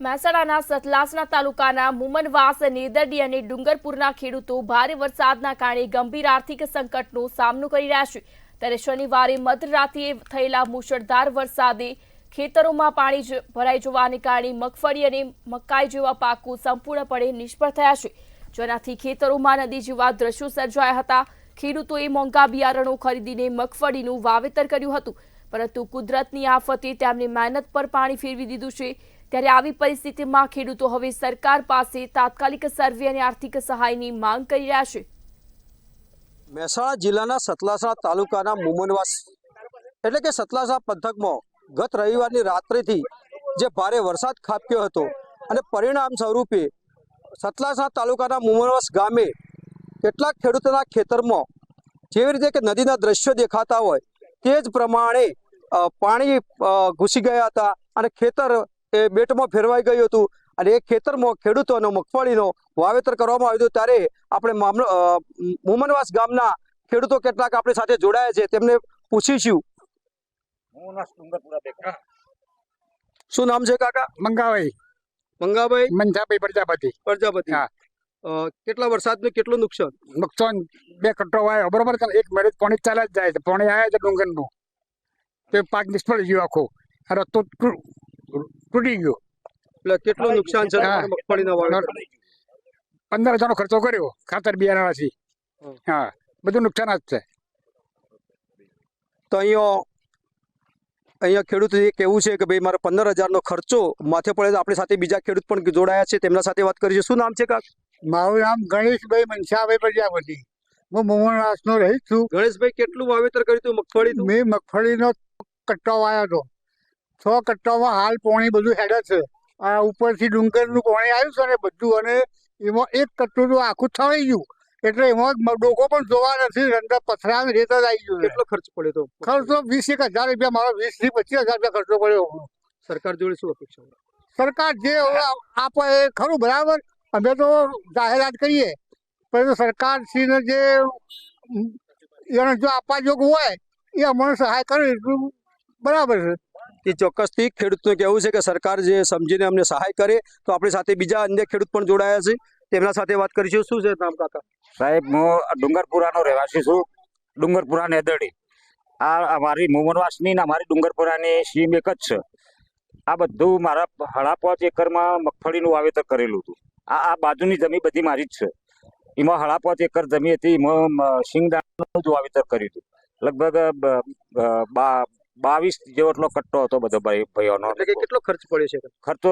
મહેસાણાના સતલાસણા તાલુકાના મુમનવાસ, નેદરડી અને ડુંગરપુરના ખેડૂતો ભારે વરસાદના કારણે ગંભીર આર્થિક સંકટનો સામનો કરી રહ્યા છે। ત્યારે શનિવારે મધરાત્રિએ થયેલા મુશળધાર વરસાદે ખેતરોમાં પાણી ભરાઈ જવાને કારણે મગફળી અને મકાઈ જેવા પાકો સંપૂર્ણપણે નિષ્ફળ થયા છે, જેનાથી ખેતરોમાં નદી જેવા દ્રશ્યો સર્જાયા હતા। ખેડૂતોએ મોંઘા બિયારણો ખરીદીને મગફળીનું વાવેતર કર્યું હતું, પરંતુ કુદરતની આફતે તેમની મહેનત પર પાણી ફેરવી દીધું છે। ત્યારે આવી પરિસ્થિતિમાં ખેડૂતો હવે સરકાર પાસે તાત્કાલિક સર્વે અને આર્થિક સહાયની માંગ કરી રહ્યા છે। મહેસાણા જિલ્લાના સતલાસણા તાલુકાના મુમનવાસ એટલે કે સતલાસણા પંથકમાં ગત રવિવારની રાત્રિથી જે ભારે વરસાદ ખાબક્યો હતો અને પરિણામ સ્વરૂપે સતલાસણા તાલુકાના મુમનવાસ ગામે કેટલાક ખેડૂતોના ખેતરમાં જેવી રીતે કે નદીના દ્રશ્યો દેખાતા હોય તે જ પ્રમાણે પાણી ઘૂસી ગયા હતા અને ખેતર એ બેટમાં ફેરવાઈ ગયું હતું અને એ ખેતરમાં ખેડૂતોનો મગફળીનો વાવેતર કરવામાં આવ્યું હતું। ત્યારે આપણે મુમનવાસ ગામના ખેડૂતો કેટલાક આપણી સાથે જોડાયા છે, તેમને પૂછીશું। શું નામ છે કાકા? મંગાભાઈ મંજાભાઈ પ્રજાપતિ। કેટલા વરસાદનું કેટલું નુકસાન? નુકસાન 2 કટ્ટો આવ્યો બરોબર છે। 1 મિનિટ પાણી ચાલે જ જાય છે, પાણી આવે છે ડુંગરનું, તે પાક નિષ્ફળ ગયો આખો, રસ્તો તૂટી ગયો। એટલે કેટલું નુકસાન છે મગફળીના વાવેતર? 15,000 ખર્ચો કર્યો ખાતર બિયારણથી। હા, બધું નુકસાન જ છે। તો અહીંયા ખેડૂત એ કેવું છે કે ભાઈ મારે 15,000નો ખર્ચો માથે પડે। આપણી સાથે બીજા ખેડૂત પણ જોડાયા છે, તેમના સાથે વાત કરીશું। શું નામ છે કાકા? મારું નામ ગણેશભાઈ મનસાભાઈ પ્રજાપતિ, હું મુમનવાસનો રહીશ છું। ગણેશભાઈ, કેટલું વાવેતર કર્યું હતું મગફળીનું? મેં મગફળીનો કટ્ટો વાવ્યો હતો। 6 કટ્ટામાં હાલ પાણી બધું હેડે છે। આ ઉપરથી ડુંગરનું પાણી આવ્યું છે ને બધું, અને એમાં 1 કટ્ટું તો આખું થવાઈ ગયું, એટલે એમાં ડોકો પણ જોવા નથી, અંદર પથરા રેત જ આવી ગયું। કેટલો ખર્ચ પડ્યો તો? ખર્ચો 20-1,000 રૂપિયા, મારો 20,000 થી 25,000 રૂપિયા ખર્ચો પડ્યો। સરકાર જોડે શું અપેક્ષા? સરકાર જે આપે એ ખરું બરાબર, અમે તો જાહેરાત કરીએ, પરંતુ સરકારશ્રીને જે એને જો આપવા જોગ હોય એ અમને સહાય કરે એટલું બરાબર છે। એ ચોક્કસથી ખેડૂતનું કહેવું છે કે સરકાર જે સમજીને અમને સહાય કરે। તો આપણી સાથે બીજા અન્ય ખેડૂત પણ જોડાયા છે, તેમના સાથે વાત કરીશું। શું છે નામ કાકા? સાહેબ, હું ડુંગરપુરાનો રહેવાસી છું, ડુંગરપુરા નેદરડી। આ અમારી મુમનવાસની ને અમારી ડુંગરપુરાની સીમ એક જ છે। આ બધું મારા 5.5 એકરમાં મગફળીનું વાવેતર કરેલું હતું। આ બાજુની જમીન બધી મારી જ છે। એમાં 5.5 એકર જમીન હતી, એમાં શિંગદાણાનું જ વાવેતર કર્યું હતું। લગભગ 22 જેવો એટલો કટ્ટો હતો બધો ભાઈઓનો। એટલે કે કેટલો ખર્ચ પડ્યો છે? ખર્ચો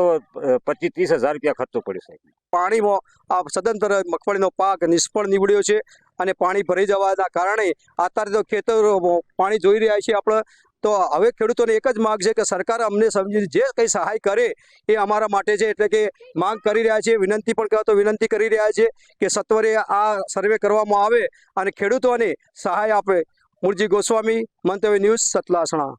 25-30,000 રૂપિયા ખર્ચો પડ્યો સાહેબ। પાણીમાં આ સદંતર મગફળીનો પાક નિષ્ફળ નીવડ્યો છે અને પાણી ભરાઈ જવાના કારણે અત્યારે તો ખેતરોમાં પાણી જોઈ રહ્યા છીએ આપણે। તો હવે ખેડૂતોને એક જ માંગ છે કે સરકાર અમને સમજીને જે કંઈ સહાય કરે એ અમારા માટે છે, એટલે કે માંગ કરી રહ્યા છે। વિનંતી પણ કહેતો વિનંતી કરી રહ્યા છે કે સત્વરે આ સર્વે કરવામાં આવે અને ખેડૂતોને સહાય આપે। મુરજી ગોસ્વામી, મંતવ્ય ન્યૂઝ, સતલાસણા।